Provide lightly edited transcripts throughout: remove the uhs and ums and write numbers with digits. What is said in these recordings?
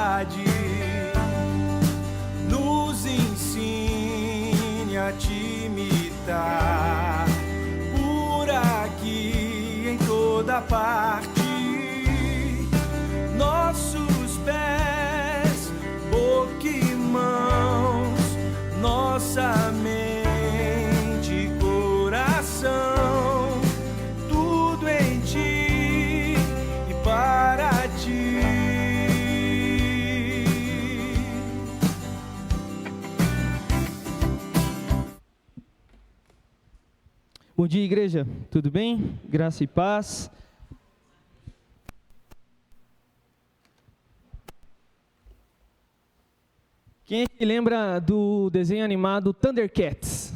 verdade, nos ensine a te imitar, por aqui em toda parte, nossos pés, boca e mãos, nossa mente e coração, tudo em ti e para ti. Bom dia, igreja. Tudo bem? Graça e paz. Quem lembra do desenho animado Thundercats?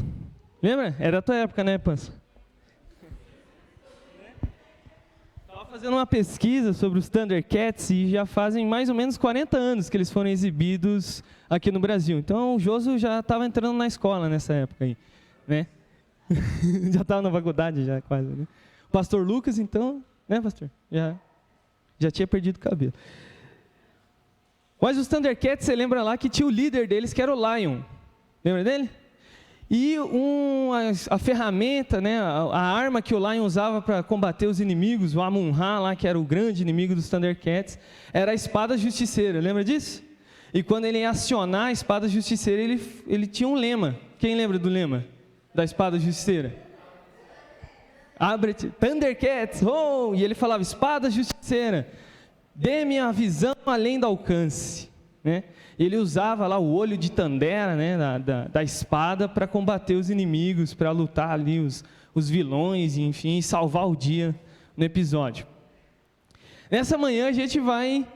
Lembra? Era da tua época, né, Pança? Estava fazendo uma pesquisa sobre os Thundercats e já fazem mais ou menos 40 anos que eles foram exibidos aqui no Brasil. Então o Joso já estava entrando na escola nessa época aí, né? Já estava na faculdade, já quase, né? O pastor Lucas, então, né, pastor? Já tinha perdido o cabelo. Mas os Thundercats, você lembra lá que tinha o líder deles, que era o Lion. Lembra dele? E a ferramenta, né, a arma que o Lion usava para combater os inimigos, o Amun-Ra lá, que era o grande inimigo dos Thundercats, era a espada justiceira. Lembra disso? E quando ele ia acionar a espada justiceira, ele tinha um lema. Quem lembra do lema da espada justiceira? Abre-te, Thundercats, oh! E ele falava, espada justiceira, dê-me a visão além do alcance, né? Ele usava lá o olho de Tandera, né, da espada para combater os inimigos, para lutar ali os vilões, enfim, e salvar o dia no episódio. Nessa manhã a gente vai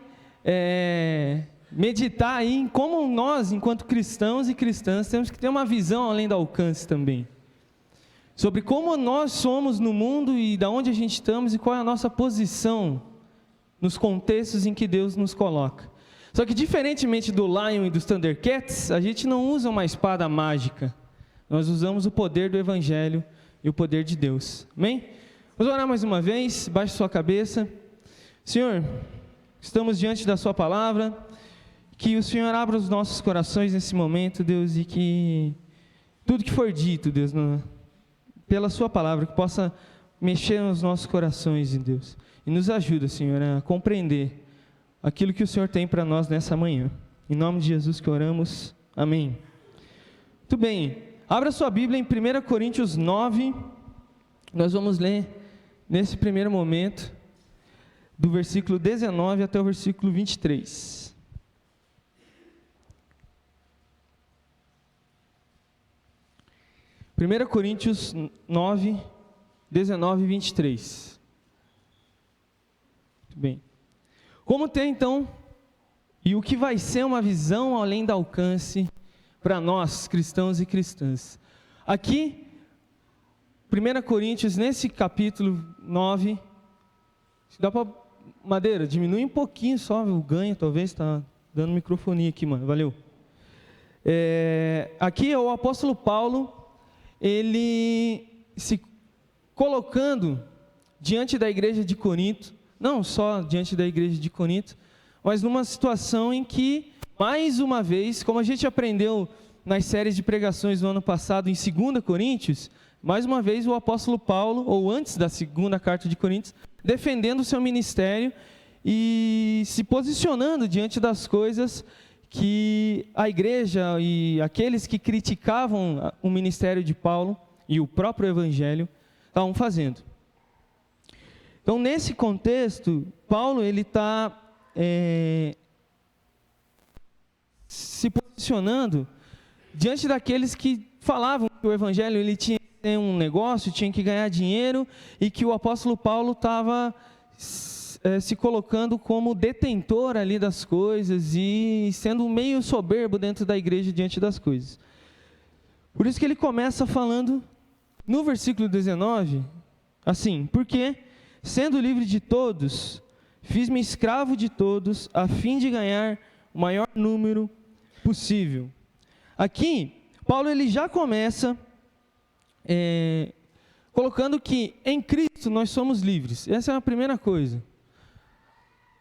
meditar aí em como nós, enquanto cristãos e cristãs, temos que ter uma visão além do alcance também. Sobre como nós somos no mundo e de onde a gente estamos e qual é a nossa posição nos contextos em que Deus nos coloca. Só que diferentemente do Lion e dos Thundercats, a gente não usa uma espada mágica. Nós usamos o poder do Evangelho e o poder de Deus. Amém? Vamos orar mais uma vez, baixe sua cabeça. Senhor, estamos diante da sua palavra. Que o Senhor abra os nossos corações nesse momento, Deus, e que tudo que for dito, Deus, pela sua palavra, que possa mexer nos nossos corações, Deus. E nos ajuda, Senhor, a compreender aquilo que o Senhor tem para nós nessa manhã. Em nome de Jesus que oramos. Amém. Muito bem. Abra sua Bíblia em 1 Coríntios 9. Nós vamos ler, nesse primeiro momento, do versículo 19 até o versículo 23. 1 Coríntios 9, 19 e 23. Muito bem. Como ter então, e o que vai ser uma visão além do alcance para nós, cristãos e cristãs? Aqui, 1 Coríntios, nesse capítulo 9, se dá para, Madeira, diminui um pouquinho só o ganho, talvez, está dando microfonia aqui, mano, valeu. Aqui é o apóstolo Paulo, ele se colocando diante da igreja de Corinto, não só diante da igreja de Corinto, mas numa situação em que, mais uma vez, como a gente aprendeu nas séries de pregações do ano passado em 2 Coríntios, mais uma vez o apóstolo Paulo, ou antes da segunda carta de Coríntios, defendendo o seu ministério e se posicionando diante das coisas que a igreja e aqueles que criticavam o ministério de Paulo e o próprio evangelho estavam fazendo. Então, nesse contexto, Paulo ele está se posicionando diante daqueles que falavam que o evangelho ele tinha que ter um negócio, tinha que ganhar dinheiro e que o apóstolo Paulo estava se colocando como detentor ali das coisas e sendo meio soberbo dentro da igreja diante das coisas. Por isso que ele começa falando no versículo 19, assim, porque, sendo livre de todos, fiz-me escravo de todos, a fim de ganhar o maior número possível. Aqui, Paulo ele já começa colocando que em Cristo nós somos livres. Essa é a primeira coisa.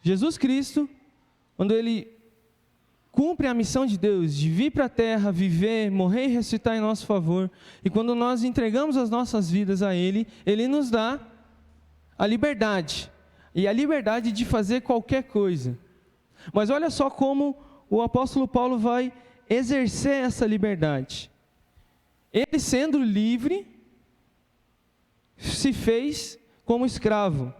Jesus Cristo, quando ele cumpre a missão de Deus, de vir para a terra, viver, morrer e ressuscitar em nosso favor. E quando nós entregamos as nossas vidas a Ele, Ele nos dá a liberdade. E a liberdade de fazer qualquer coisa. Mas olha só como o apóstolo Paulo vai exercer essa liberdade. Ele, sendo livre, se fez como escravo.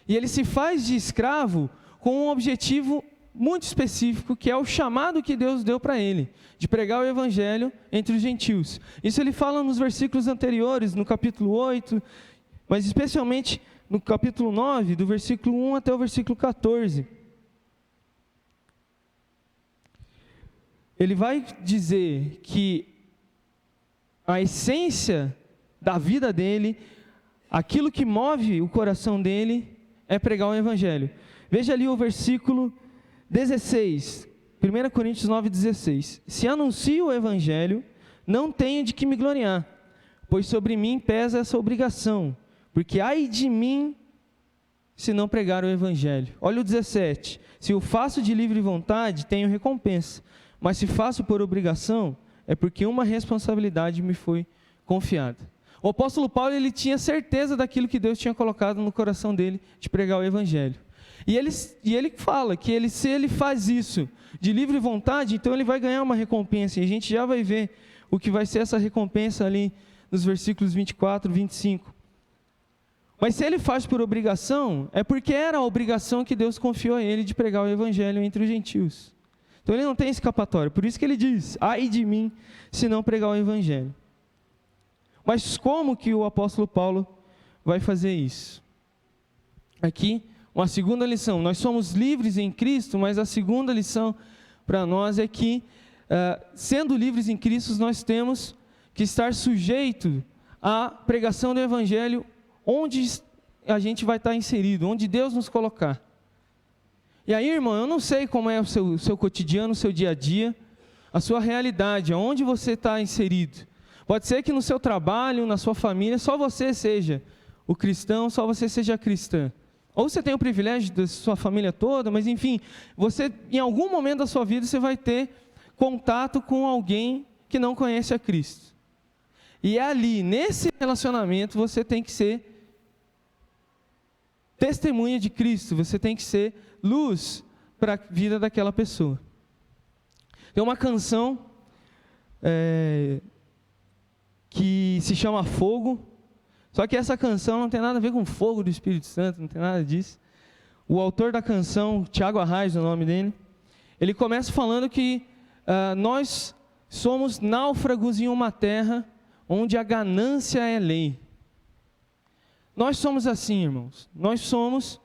E ele se faz de escravo com um objetivo muito específico, que é o chamado que Deus deu para ele, de pregar o evangelho entre os gentios. Isso ele fala nos versículos anteriores, no capítulo 8, mas especialmente no capítulo 9, do versículo 1 até o versículo 14. Ele vai dizer que a essência da vida dele, aquilo que move o coração dele, é pregar o evangelho. Veja ali o versículo 16, 1 Coríntios 9,16. Se anuncio o evangelho, não tenho de que me gloriar, pois sobre mim pesa essa obrigação, porque ai de mim se não pregar o evangelho. Olha o 17. Se o faço de livre vontade, tenho recompensa, mas se faço por obrigação, é porque uma responsabilidade me foi confiada. O apóstolo Paulo, ele tinha certeza daquilo que Deus tinha colocado no coração dele, de pregar o evangelho. E ele fala que se ele faz isso de livre vontade, então ele vai ganhar uma recompensa. E a gente já vai ver o que vai ser essa recompensa ali nos versículos 24, 25. Mas se ele faz por obrigação, é porque era a obrigação que Deus confiou a ele de pregar o evangelho entre os gentios. Então ele não tem escapatória. Por isso que ele diz, ai de mim se não pregar o evangelho. Mas como que o apóstolo Paulo vai fazer isso? Aqui, uma segunda lição. Nós somos livres em Cristo, mas a segunda lição para nós é que, sendo livres em Cristo, nós temos que estar sujeito à pregação do evangelho onde a gente vai estar inserido, onde Deus nos colocar. E aí, irmão, eu não sei como é o seu cotidiano, o seu dia a dia, a sua realidade, aonde você está inserido. Pode ser que no seu trabalho, na sua família, só você seja o cristão, só você seja a cristã. Ou você tem o privilégio da sua família toda, mas enfim, você, em algum momento da sua vida, você vai ter contato com alguém que não conhece a Cristo. E ali, nesse relacionamento, você tem que ser testemunha de Cristo, você tem que ser luz para a vida daquela pessoa. Tem uma canção que se chama Fogo, só que essa canção não tem nada a ver com fogo do Espírito Santo, não tem nada disso. O autor da canção, Tiago Arraes, o nome dele, ele começa falando que nós somos náufragos em uma terra onde a ganância é lei. Nós somos assim, irmãos. Nós somos,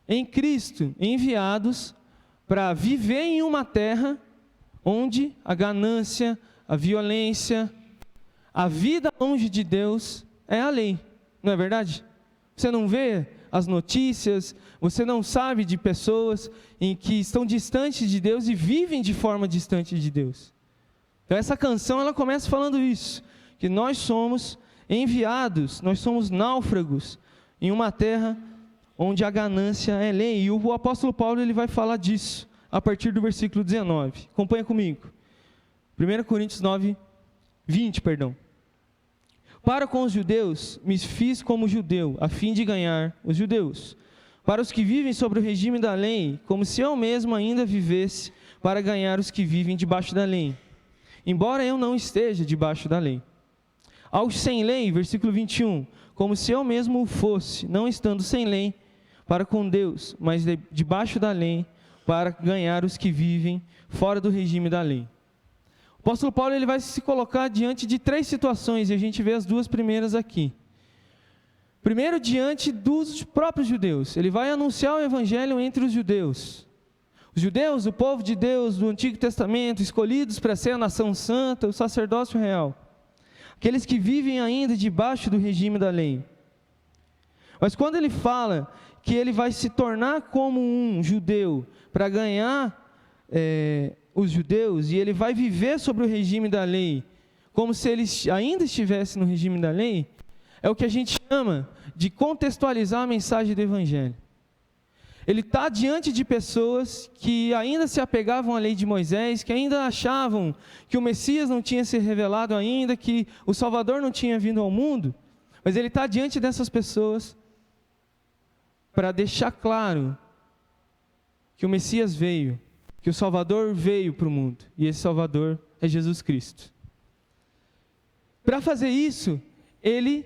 em Cristo, enviados para viver em uma terra onde a ganância, a violência, a vida longe de Deus é a lei. Não é verdade? Você não vê as notícias, você não sabe de pessoas em que estão distantes de Deus e vivem de forma distante de Deus. Então essa canção, ela começa falando isso, que nós somos enviados, nós somos náufragos em uma terra onde a ganância é lei. E o apóstolo Paulo, ele vai falar disso a partir do versículo 19. Acompanha comigo. 1 Coríntios 9, 20, perdão. Para com os judeus, me fiz como judeu, a fim de ganhar os judeus. Para os que vivem sobre o regime da lei, como se eu mesmo ainda vivesse, para ganhar os que vivem debaixo da lei. Embora eu não esteja debaixo da lei. Aos sem lei, versículo 21, como se eu mesmo o fosse, não estando sem lei, para com Deus, mas debaixo da lei, para ganhar os que vivem fora do regime da lei. O apóstolo Paulo, ele vai se colocar diante de 3 situações, e a gente vê as 2 primeiras aqui. Primeiro, diante dos próprios judeus. Ele vai anunciar o evangelho entre os judeus. Os judeus, o povo de Deus do Antigo Testamento, escolhidos para ser a nação santa, o sacerdócio real. Aqueles que vivem ainda debaixo do regime da lei. Mas quando ele fala que ele vai se tornar como um judeu para ganhar os judeus, e ele vai viver sobre o regime da lei, como se ele ainda estivesse no regime da lei, é o que a gente chama de contextualizar a mensagem do evangelho. Ele está diante de pessoas que ainda se apegavam à lei de Moisés, que ainda achavam que o Messias não tinha se revelado ainda, que o Salvador não tinha vindo ao mundo. Mas ele está diante dessas pessoas para deixar claro que o Messias veio, que o Salvador veio para o mundo. E esse Salvador é Jesus Cristo. Para fazer isso, ele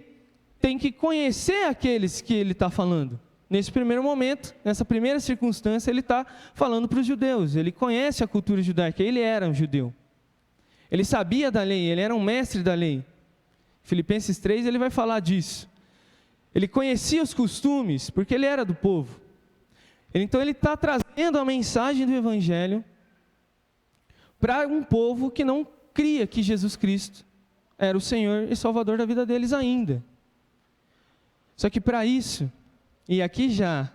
tem que conhecer aqueles que ele está falando. Nesse primeiro momento, nessa primeira circunstância, ele está falando para os judeus. Ele conhece a cultura judaica, ele era um judeu. Ele sabia da lei, ele era um mestre da lei. Filipenses 3, ele vai falar disso. Ele conhecia os costumes, porque ele era do povo. Então ele está trazendo a mensagem do Evangelho para um povo que não cria que Jesus Cristo era o Senhor e Salvador da vida deles ainda. Só que para isso, e aqui já,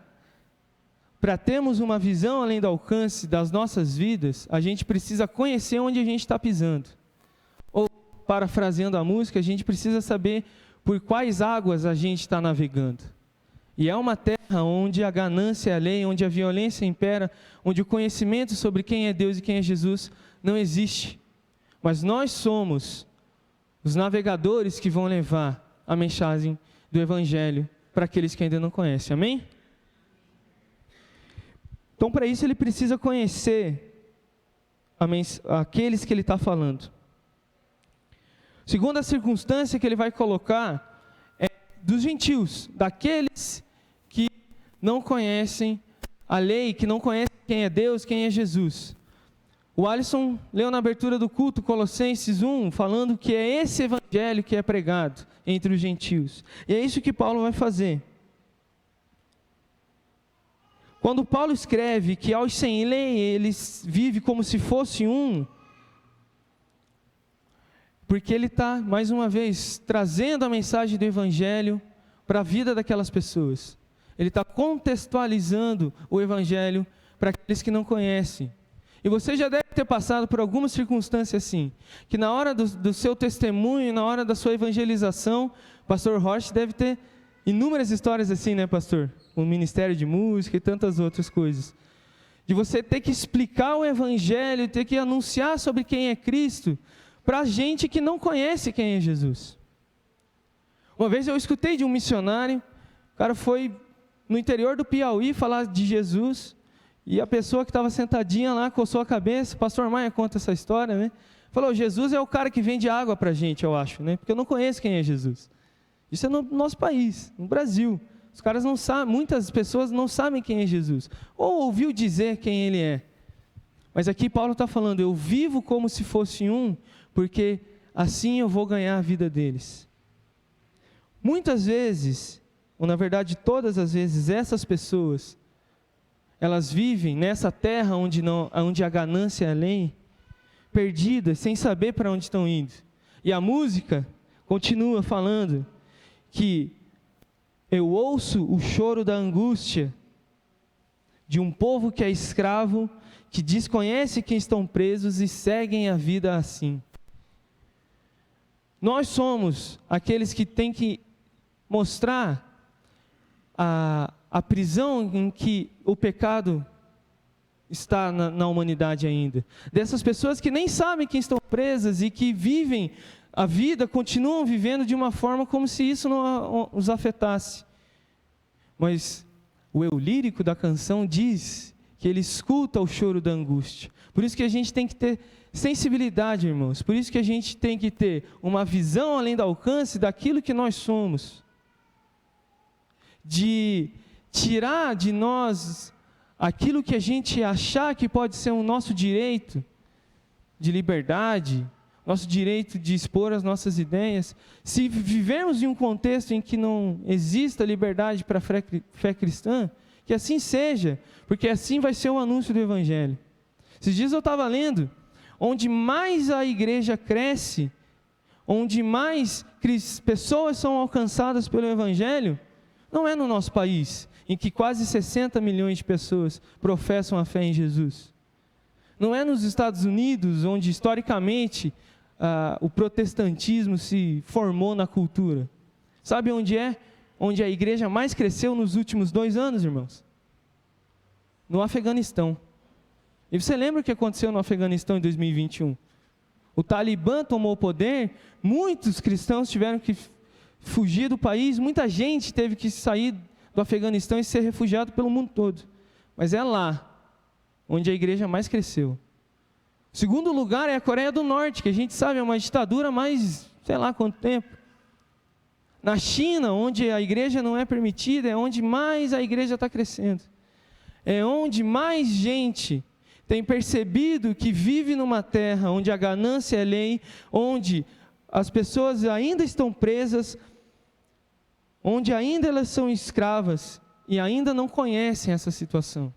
para termos uma visão além do alcance das nossas vidas, a gente precisa conhecer onde a gente está pisando. Ou, parafraseando a música, a gente precisa saber por quais águas a gente está navegando. E é uma terra onde a ganância é a lei, onde a violência impera, onde o conhecimento sobre quem é Deus e quem é Jesus não existe. Mas nós somos os navegadores que vão levar a mensagem do Evangelho para aqueles que ainda não conhecem, amém? Então, para isso, ele precisa conhecer aqueles que ele está falando. Segunda circunstância que ele vai colocar é dos gentios, daqueles que não conhecem a lei, que não conhecem quem é Deus, quem é Jesus. O Alisson leu na abertura do culto Colossenses 1, falando que é esse evangelho que é pregado entre os gentios. E é isso que Paulo vai fazer. Quando Paulo escreve que aos sem lei ele vive como se fosse um, porque ele está, mais uma vez, trazendo a mensagem do evangelho para a vida daquelas pessoas. Ele está contextualizando o evangelho para aqueles que não conhecem. E você já deve ter passado por alguma circunstância assim, que na hora do seu testemunho, na hora da sua evangelização, o pastor Rocha deve ter inúmeras histórias assim, né, pastor? O ministério de música e tantas outras coisas. De você ter que explicar o evangelho, ter que anunciar sobre quem é Cristo, para gente que não conhece quem é Jesus. Uma vez eu escutei de um missionário, o cara foi no interior do Piauí falar de Jesus, e a pessoa que estava sentadinha lá coçou a cabeça, o pastor Maia conta essa história, né? Falou, Jesus é o cara que vende água para a gente, eu acho, né? Porque eu não conheço quem é Jesus. Isso é no nosso país, no Brasil. Os caras não sabem, muitas pessoas não sabem quem é Jesus, ou ouviu dizer quem ele é. Mas aqui Paulo está falando, eu vivo como se fosse um, porque assim eu vou ganhar a vida deles. Muitas vezes, ou na verdade todas as vezes, essas pessoas, elas vivem nessa terra onde a ganância é a lei, perdidas, sem saber para onde estão indo. E a música continua falando que eu ouço o choro da angústia de um povo que é escravo, que desconhece quem estão presos e seguem a vida assim. Nós somos aqueles que têm que mostrar a prisão em que o pecado está na humanidade ainda. Dessas pessoas que nem sabem que estão presas e que vivem a vida, continuam vivendo de uma forma como se isso não os afetasse. Mas o eu lírico da canção diz que ele escuta o choro da angústia. Por isso que a gente tem que ter sensibilidade, irmãos. Por isso que a gente tem que ter uma visão além do alcance daquilo que nós somos. De tirar de nós aquilo que a gente achar que pode ser o nosso direito de liberdade, nosso direito de expor as nossas ideias. Se vivermos em um contexto em que não exista liberdade para a fé cristã, que assim seja, porque assim vai ser o anúncio do Evangelho. Esses dias eu estava lendo, onde mais a igreja cresce, onde mais pessoas são alcançadas pelo Evangelho, não é no nosso país, em que quase 60 milhões de pessoas professam a fé em Jesus. Não é nos Estados Unidos, onde historicamente o protestantismo se formou na cultura. Sabe onde é? Onde a igreja mais cresceu nos últimos 2 anos, irmãos? no Afeganistão. E você lembra o que aconteceu no Afeganistão em 2021? O Talibã tomou o poder, muitos cristãos tiveram que fugir do país, muita gente teve que sair do Afeganistão e ser refugiado pelo mundo todo. Mas é lá onde a igreja mais cresceu. O segundo lugar é a Coreia do Norte, que a gente sabe é uma ditadura há mais, sei lá quanto tempo. Na China, onde a igreja não é permitida, é onde mais a igreja está crescendo. É onde mais gente tem percebido que vive numa terra onde a ganância é lei, onde as pessoas ainda estão presas, onde ainda elas são escravas e ainda não conhecem essa situação.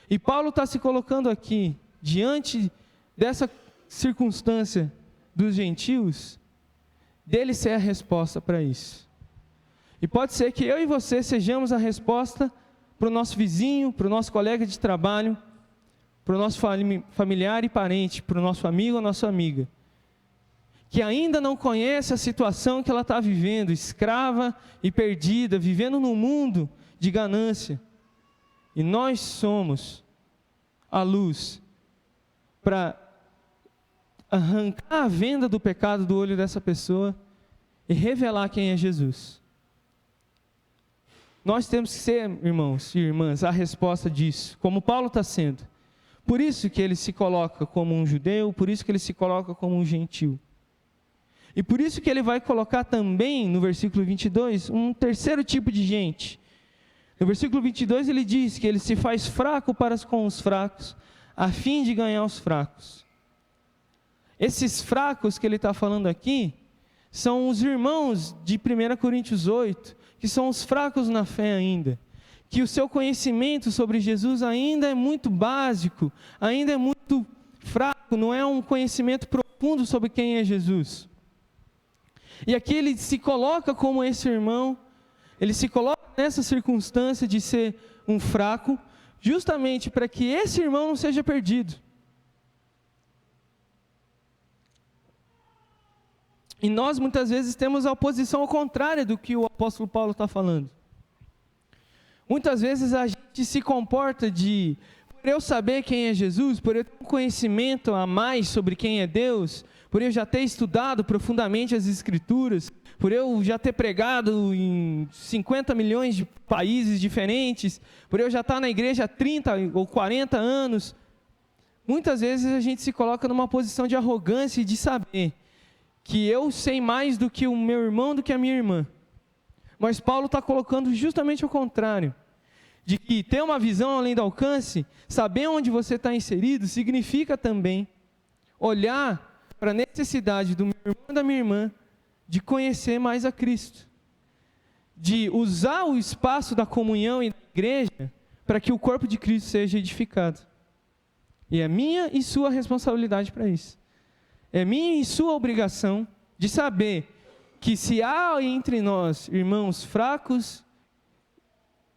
E Paulo está se colocando aqui, diante dessa circunstância dos gentios, dele ser a resposta para isso. E pode ser que eu e você sejamos a resposta para o nosso vizinho, para o nosso colega de trabalho, para o nosso familiar e parente, para o nosso amigo ou nossa amiga, que ainda não conhece a situação que ela está vivendo, escrava e perdida, vivendo num mundo de ganância. E nós somos a luz para arrancar a venda do pecado do olho dessa pessoa e revelar quem é Jesus. Nós temos que ser, irmãos e irmãs, a resposta disso, como Paulo está sendo. Por isso que ele se coloca como um judeu, por isso que ele se coloca como um gentil. E por isso que ele vai colocar também, no versículo 22, um terceiro tipo de gente. No versículo 22 ele diz que ele se faz fraco para com os fracos, a fim de ganhar os fracos. Esses fracos que ele está falando aqui, são os irmãos de 1 Coríntios 8, que são os fracos na fé ainda. Que o seu conhecimento sobre Jesus ainda é muito básico, ainda é muito fraco, não é um conhecimento profundo sobre quem é Jesus. E aqui ele se coloca como esse irmão, ele se coloca nessa circunstância de ser um fraco, justamente para que esse irmão não seja perdido. E nós muitas vezes temos a oposição ao contrário do que o apóstolo Paulo está falando. Muitas vezes a gente se comporta por eu saber quem é Jesus, por eu ter um conhecimento a mais sobre quem é Deus, por eu já ter estudado profundamente as Escrituras, por eu já ter pregado em 50 milhões de países diferentes, por eu já estar na igreja há 30 ou 40 anos, muitas vezes a gente se coloca numa posição de arrogância e de saber que eu sei mais do que o meu irmão, do que a minha irmã. Mas Paulo está colocando justamente o contrário, de que ter uma visão além do alcance, saber onde você está inserido, significa também olhar para a necessidade do meu irmão e da minha irmã, de conhecer mais a Cristo, de usar o espaço da comunhão e da igreja, para que o corpo de Cristo seja edificado. E é minha e sua responsabilidade para isso. É minha e sua obrigação de saber que se há entre nós irmãos fracos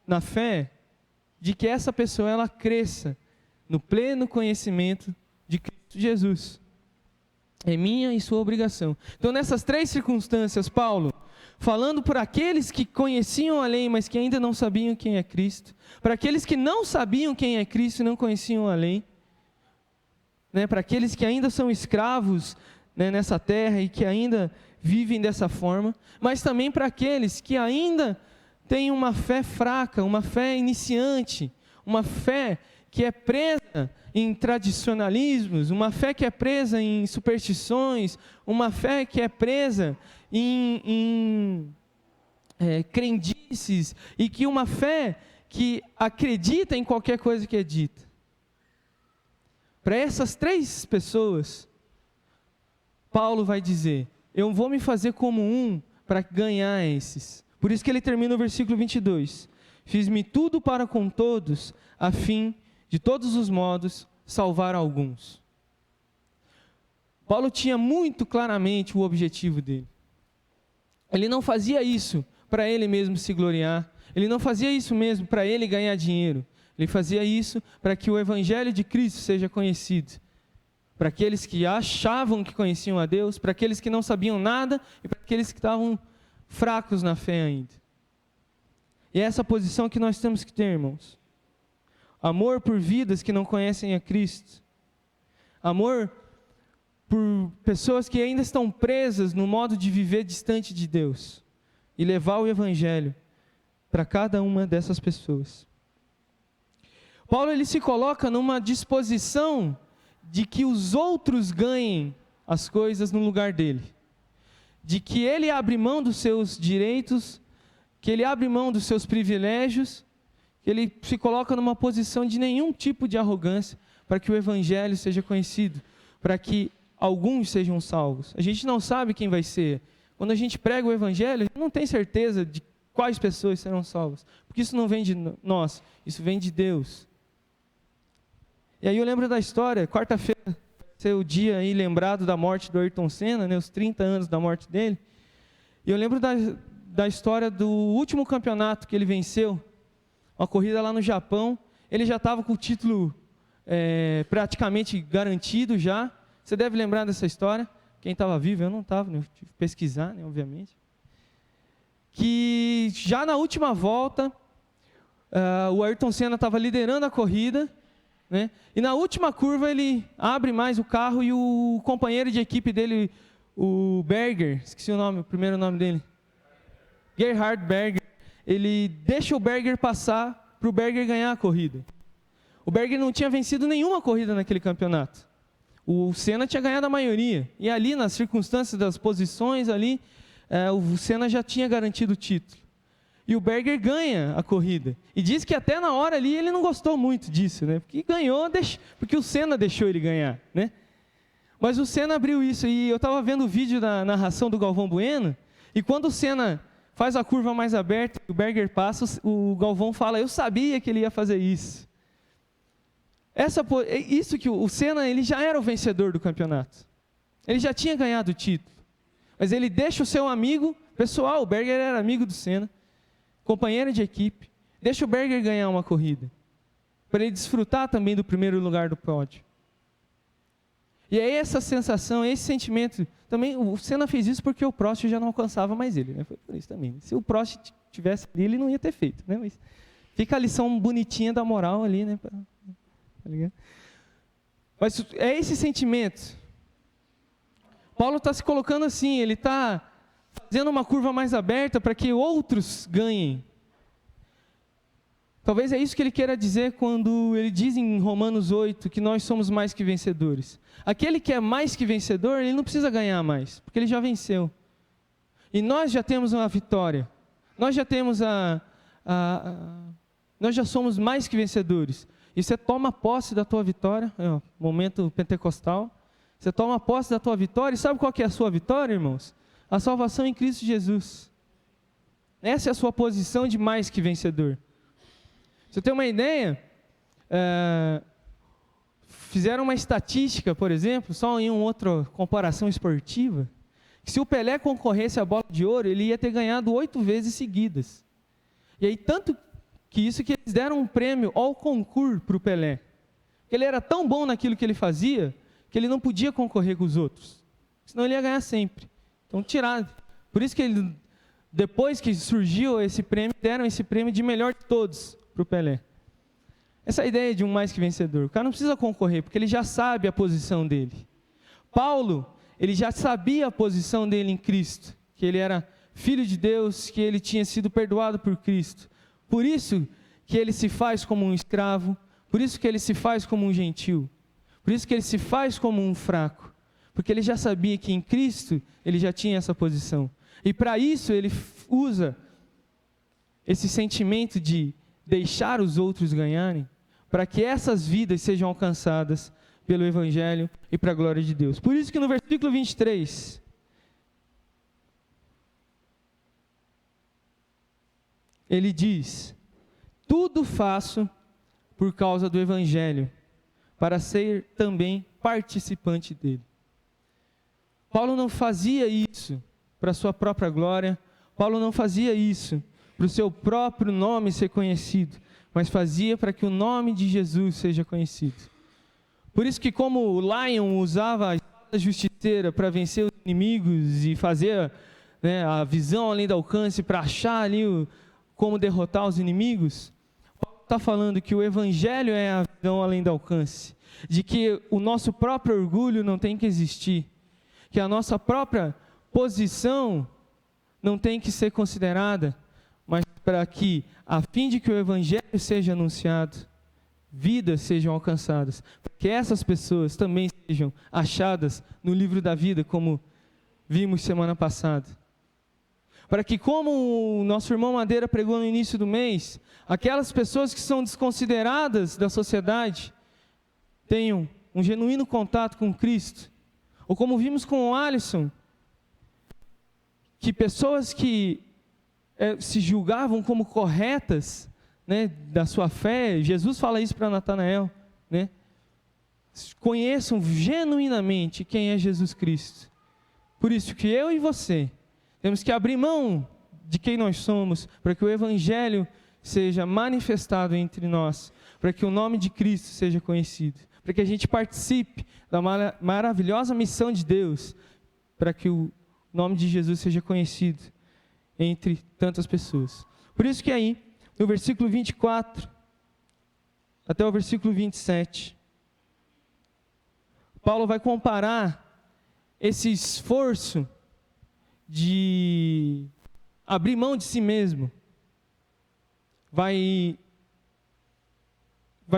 na fé, de que essa pessoa ela cresça no pleno conhecimento de Cristo Jesus. É minha e sua obrigação. Então nessas três circunstâncias, Paulo, falando por aqueles que conheciam a lei, mas que ainda não sabiam quem é Cristo, para aqueles que não sabiam quem é Cristo e não conheciam a lei, para aqueles que ainda são escravos nessa terra e que ainda vivem dessa forma, mas também para aqueles que ainda têm uma fé fraca, uma fé iniciante, uma fé que é presa em tradicionalismos, uma fé que é presa em superstições, uma fé que é presa em crendices, e que uma fé que acredita em qualquer coisa que é dita. Para essas três pessoas, Paulo vai dizer: eu vou me fazer como um para ganhar esses. Por isso que ele termina o versículo 22. Fiz-me tudo para com todos, a fim, de todos os modos, salvar alguns. Paulo tinha muito claramente o objetivo dele. Ele não fazia isso para ele mesmo se gloriar. Ele não fazia isso mesmo para ele ganhar dinheiro. Ele fazia isso para que o Evangelho de Cristo seja conhecido. Para aqueles que achavam que conheciam a Deus, para aqueles que não sabiam nada e para aqueles que estavam fracos na fé ainda. E é essa posição que nós temos que ter, irmãos. amor por vidas que não conhecem a Cristo, amor por pessoas que ainda estão presas no modo de viver distante de Deus, e levar o Evangelho para cada uma dessas pessoas. Paulo ele se coloca numa disposição de que os outros ganhem as coisas no lugar dele, de que ele abre mão dos seus direitos, que ele abre mão dos seus privilégios, que ele se coloca numa posição de nenhum tipo de arrogância para que o Evangelho seja conhecido, para que alguns sejam salvos. A gente não sabe quem vai ser. Quando a gente prega o Evangelho, a gente não tem certeza de quais pessoas serão salvas, porque isso não vem de nós, isso vem de Deus. E aí eu lembro da história, quarta-feira vai ser o dia aí lembrado da morte do Ayrton Senna, né, os 30 anos da morte dele. E eu lembro da história do último campeonato que ele venceu, uma corrida lá no Japão. Ele já estava com o título praticamente garantido já. Você deve lembrar dessa história. Quem estava vivo, eu não estava, né? Eu tive que pesquisar, né, obviamente. Que já na última volta, o Ayrton Senna estava liderando a corrida, né? E na última curva ele abre mais o carro e o companheiro de equipe dele, o Berger, esqueci o primeiro nome dele, Gerhard Berger, ele deixa o Berger passar para o Berger ganhar a corrida. O Berger não tinha vencido nenhuma corrida naquele campeonato. O Senna tinha ganhado a maioria. E ali, nas circunstâncias das posições, ali, o Senna já tinha garantido o título. E o Berger ganha a corrida. E diz que até na hora ali ele não gostou muito disso, né? Porque ganhou, porque o Senna deixou ele ganhar, né? Mas o Senna abriu isso. E eu estava vendo o vídeo da narração do Galvão Bueno. E quando o Senna faz a curva mais aberta, o Berger passa, o Galvão fala, eu sabia que ele ia fazer isso. Isso que o Senna, ele já era o vencedor do campeonato. Ele já tinha ganhado o título. Mas ele deixa o seu amigo pessoal, o Berger era amigo do Senna, companheiro de equipe, deixa o Berger ganhar uma corrida, para ele desfrutar também do primeiro lugar do pódio. E aí essa sensação, esse sentimento, também o Senna fez isso porque o Prost já não alcançava mais ele, né? Foi por isso também. Se o Prost tivesse ali, ele não ia ter feito, né? Mas fica a lição bonitinha da moral ali, né? Tá ligado? Mas é esse sentimento. Paulo está se colocando assim, ele está fazendo uma curva mais aberta para que outros ganhem. Talvez é isso que ele queira dizer quando ele diz em Romanos 8 que nós somos mais que vencedores. Aquele que é mais que vencedor, ele não precisa ganhar mais, porque ele já venceu. E nós já temos uma vitória. Nós já temos nós já somos mais que vencedores. E você toma posse da tua vitória, momento pentecostal. Você toma posse da tua vitória, e sabe qual que é a sua vitória, irmãos? A salvação em Cristo Jesus. Essa é a sua posição de mais que vencedor. Você tem uma ideia? Fizeram uma estatística, por exemplo, só em uma outra comparação esportiva, que se o Pelé concorresse à bola de ouro, ele ia ter ganhado 8 vezes seguidas. E aí, tanto que eles deram um prêmio ao concurso para o Pelé. Ele era tão bom naquilo que ele fazia, que ele não podia concorrer com os outros. Senão ele ia ganhar sempre. Então, tirado. Por isso que depois que surgiu esse prêmio, deram esse prêmio de melhor de todos para o Pelé. Essa ideia de um mais que vencedor. O cara não precisa concorrer, porque ele já sabe a posição dele. Paulo, ele já sabia a posição dele em Cristo, que ele era filho de Deus, que ele tinha sido perdoado por Cristo. Por isso que ele se faz como um escravo, por isso que ele se faz como um gentil, por isso que ele se faz como um fraco, porque ele já sabia que em Cristo ele já tinha essa posição. E para isso ele usa esse sentimento de deixar os outros ganharem, para que essas vidas sejam alcançadas pelo Evangelho e para a glória de Deus. Por isso que no versículo 23, ele diz, tudo faço por causa do Evangelho, para ser também participante dele. Paulo não fazia isso para a sua própria glória, Paulo não fazia isso para o seu próprio nome ser conhecido, mas fazia para que o nome de Jesus seja conhecido. Por isso que como o Lion usava a espada justiceira para vencer os inimigos e fazer a visão além do alcance para achar ali como derrotar os inimigos, Paulo está falando que o evangelho é a visão além do alcance, de que o nosso próprio orgulho não tem que existir, que a nossa própria posição não tem que ser considerada, mas para que, a fim de que o evangelho seja anunciado, vidas sejam alcançadas, para que essas pessoas também sejam achadas no livro da vida, como vimos semana passada. Para que, como o nosso irmão Madeira pregou no início do mês, aquelas pessoas que são desconsideradas da sociedade tenham um genuíno contato com Cristo. Ou como vimos com o Alisson, que pessoas que se julgavam como corretas, né, da sua fé, Jesus fala isso para Natanael, né, conheçam genuinamente quem é Jesus Cristo. Por isso que eu e você temos que abrir mão de quem nós somos, para que o evangelho seja manifestado entre nós, para que o nome de Cristo seja conhecido, para que a gente participe da maravilhosa missão de Deus, para que o nome de Jesus seja conhecido entre tantas pessoas. Por isso que aí, no versículo 24, até o versículo 27, Paulo vai comparar esse esforço de abrir mão de si mesmo, vai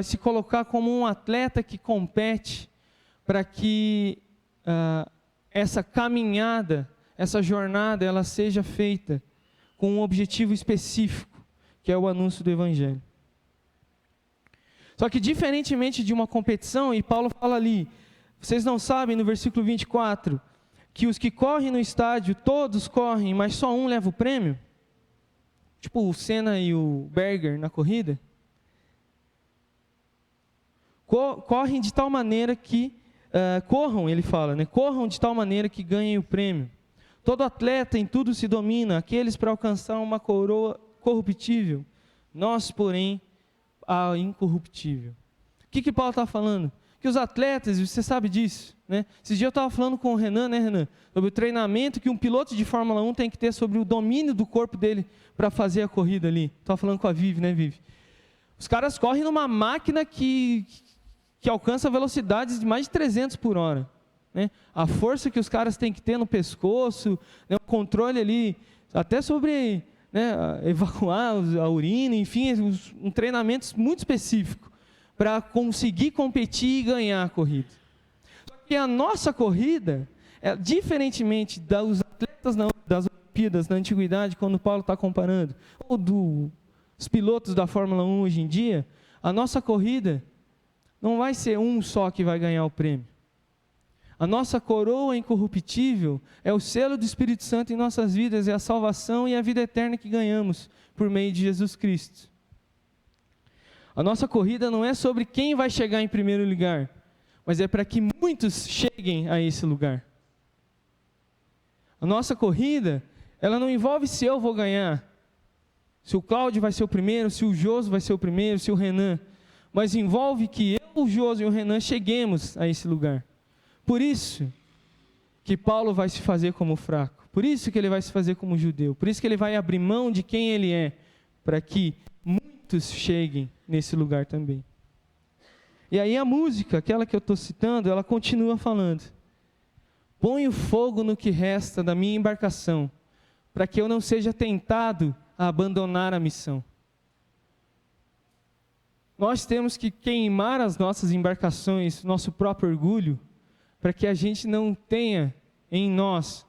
se colocar como um atleta que compete para que essa caminhada, essa jornada, ela seja feita com um objetivo específico, que é o anúncio do Evangelho. Só que diferentemente de uma competição, e Paulo fala ali, vocês não sabem no versículo 24, que os que correm no estádio, todos correm, mas só um leva o prêmio? Tipo o Senna e o Berger na corrida. Correm de tal maneira que, corram, ele fala, né? Corram de tal maneira que ganhem o prêmio. Todo atleta em tudo se domina, aqueles para alcançar uma coroa corruptível, nós, porém, a incorruptível. O que Paulo está falando? Que os atletas, você sabe disso, né? Esses dias eu estava falando com o Renan, né, Renan? Sobre o treinamento que um piloto de Fórmula 1 tem que ter sobre o domínio do corpo dele para fazer a corrida ali. Estava falando com a Vivi, né, Vivi? Os caras correm numa máquina que alcança velocidades de mais de 300 por hora. Né? A força que os caras têm que ter no pescoço, né, o controle ali, até sobre, né, evacuar a urina, enfim, um treinamento muito específico para conseguir competir e ganhar a corrida. Só que a nossa corrida, diferentemente dos atletas das Olimpíadas na antiguidade, quando Paulo está comparando, ou dos pilotos da Fórmula 1 hoje em dia, a nossa corrida não vai ser um só que vai ganhar o prêmio. A nossa coroa incorruptível é o selo do Espírito Santo em nossas vidas, é a salvação e a vida eterna que ganhamos por meio de Jesus Cristo. A nossa corrida não é sobre quem vai chegar em primeiro lugar, mas é para que muitos cheguem a esse lugar. A nossa corrida, ela não envolve se eu vou ganhar, se o Cláudio vai ser o primeiro, se o Joso vai ser o primeiro, se o Renan, mas envolve que eu, o Joso e o Renan cheguemos a esse lugar. Por isso que Paulo vai se fazer como fraco, por isso que ele vai se fazer como judeu, por isso que ele vai abrir mão de quem ele é, para que muitos cheguem nesse lugar também. E aí a música, aquela que eu estou citando, ela continua falando: põe o fogo no que resta da minha embarcação, para que eu não seja tentado a abandonar a missão. Nós temos que queimar as nossas embarcações, nosso próprio orgulho, para que a gente não tenha em nós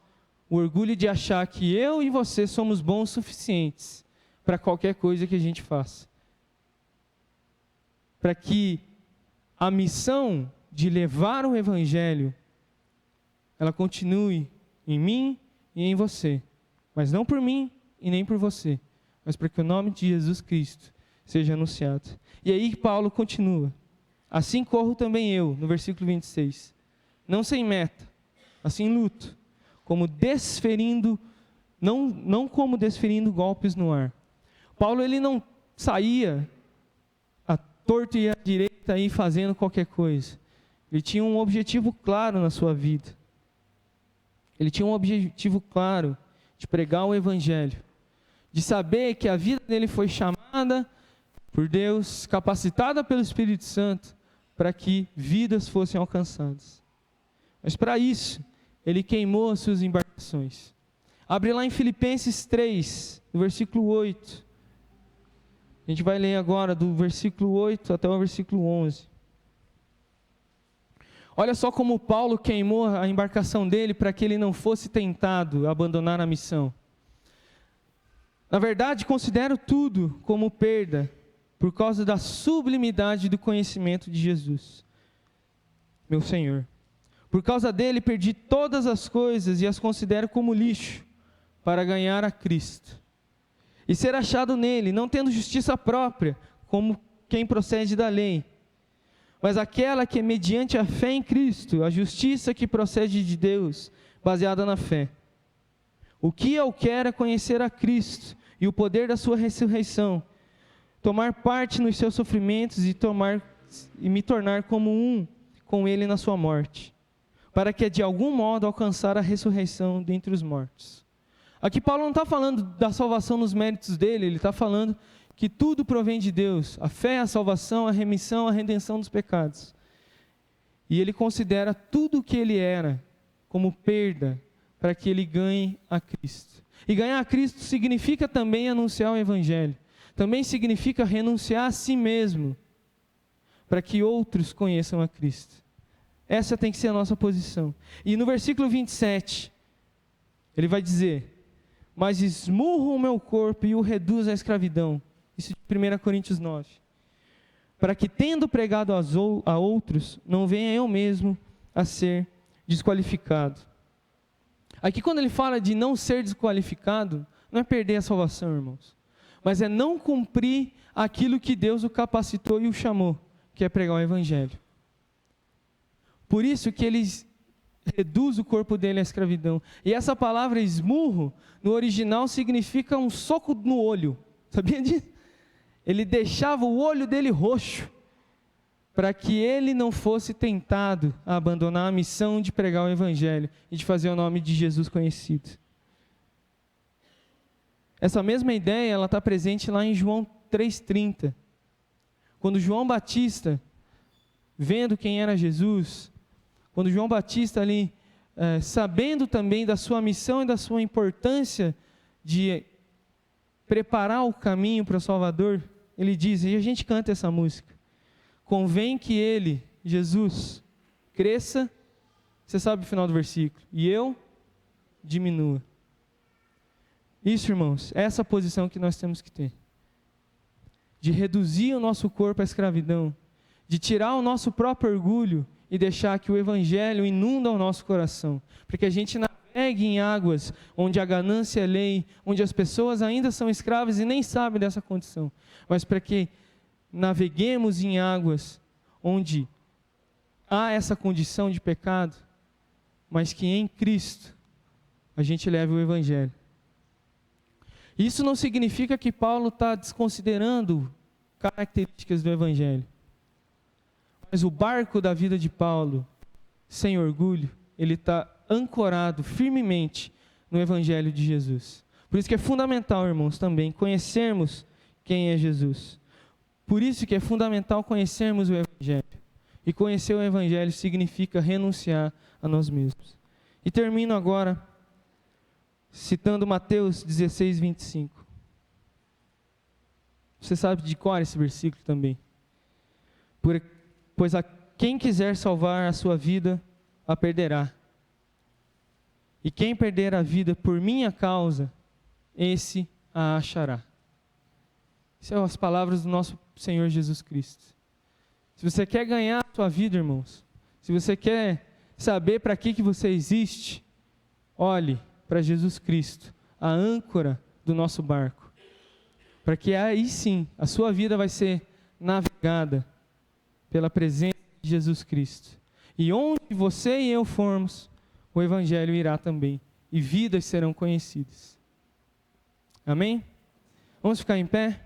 o orgulho de achar que eu e você somos bons o suficientes para qualquer coisa que a gente faça. Para que a missão de levar o Evangelho, ela continue em mim e em você. Mas não por mim e nem por você, mas para que o nome de Jesus Cristo seja anunciado. E aí Paulo continua: assim corro também eu, no versículo 26. Não sem meta, assim luto, como desferindo, não como desferindo golpes no ar. Paulo, ele não saía à torto e à direita aí fazendo qualquer coisa. Ele tinha um objetivo claro na sua vida. Ele tinha um objetivo claro de pregar o Evangelho, de saber que a vida dele foi chamada por Deus, capacitada pelo Espírito Santo, para que vidas fossem alcançadas. Mas para isso, ele queimou as suas embarcações. Abre lá em Filipenses 3, no versículo 8. A gente vai ler agora do versículo 8 até o versículo 11. Olha só como Paulo queimou a embarcação dele para que ele não fosse tentado a abandonar a missão. Na verdade, considero tudo como perda, por causa da sublimidade do conhecimento de Jesus, meu Senhor. Por causa dele, perdi todas as coisas e as considero como lixo, para ganhar a Cristo. E ser achado nele, não tendo justiça própria, como quem procede da lei, mas aquela que é mediante a fé em Cristo, a justiça que procede de Deus, baseada na fé. O que eu quero é conhecer a Cristo e o poder da sua ressurreição, tomar parte nos seus sofrimentos e me tornar como um com ele na sua morte, para que de algum modo alcançar a ressurreição dentre os mortos. Aqui Paulo não está falando da salvação nos méritos dele, ele está falando que tudo provém de Deus, a fé, a salvação, a remissão, a redenção dos pecados. E ele considera tudo o que ele era como perda para que ele ganhe a Cristo. E ganhar a Cristo significa também anunciar o Evangelho. Também significa renunciar a si mesmo para que outros conheçam a Cristo. Essa tem que ser a nossa posição. E no versículo 27, ele vai dizer: mas esmurro o meu corpo e o reduzo à escravidão. Isso de 1 Coríntios 9. Para que, tendo pregado a outros, não venha eu mesmo a ser desqualificado. Aqui quando ele fala de não ser desqualificado, não é perder a salvação, irmãos, mas é não cumprir aquilo que Deus o capacitou e o chamou, que é pregar o Evangelho. Por isso que ele reduz o corpo dele à escravidão. E essa palavra esmurro, no original, significa um soco no olho. Sabia disso? Ele deixava o olho dele roxo, para que ele não fosse tentado a abandonar a missão de pregar o Evangelho e de fazer o nome de Jesus conhecido. Essa mesma ideia, ela está presente lá em João 3,30. Quando João Batista, vendo quem era Jesus, quando João Batista ali, sabendo também da sua missão e da sua importância de preparar o caminho para o Salvador, ele diz, e a gente canta essa música: convém que ele, Jesus, cresça, você sabe o final do versículo, e eu diminua. Isso, irmãos, é essa posição que nós temos que ter. De reduzir o nosso corpo à escravidão, de tirar o nosso próprio orgulho e deixar que o Evangelho inunda o nosso coração, para que a gente navegue em águas onde a ganância é lei, onde as pessoas ainda são escravas e nem sabem dessa condição, mas para que naveguemos em águas onde há essa condição de pecado, mas que em Cristo a gente leve o Evangelho. Isso não significa que Paulo está desconsiderando características do Evangelho, mas o barco da vida de Paulo, sem orgulho, ele está ancorado firmemente no Evangelho de Jesus. Por isso que é fundamental, irmãos, também conhecermos quem é Jesus. Por isso que é fundamental conhecermos o Evangelho. E conhecer o Evangelho significa renunciar a nós mesmos. E termino agora citando Mateus 16, 25. Você sabe de cor esse versículo também. Pois a quem quiser salvar a sua vida, a perderá. E quem perder a vida por minha causa, esse a achará. Essas são as palavras do nosso Senhor Jesus Cristo. Se você quer ganhar a sua vida, irmãos, se você quer saber para que você existe, olhe para Jesus Cristo, a âncora do nosso barco. Para que aí sim, a sua vida vai ser navegada pela presença de Jesus Cristo. E onde você e eu formos, o Evangelho irá também, e vidas serão conhecidas. Amém? Vamos ficar em pé?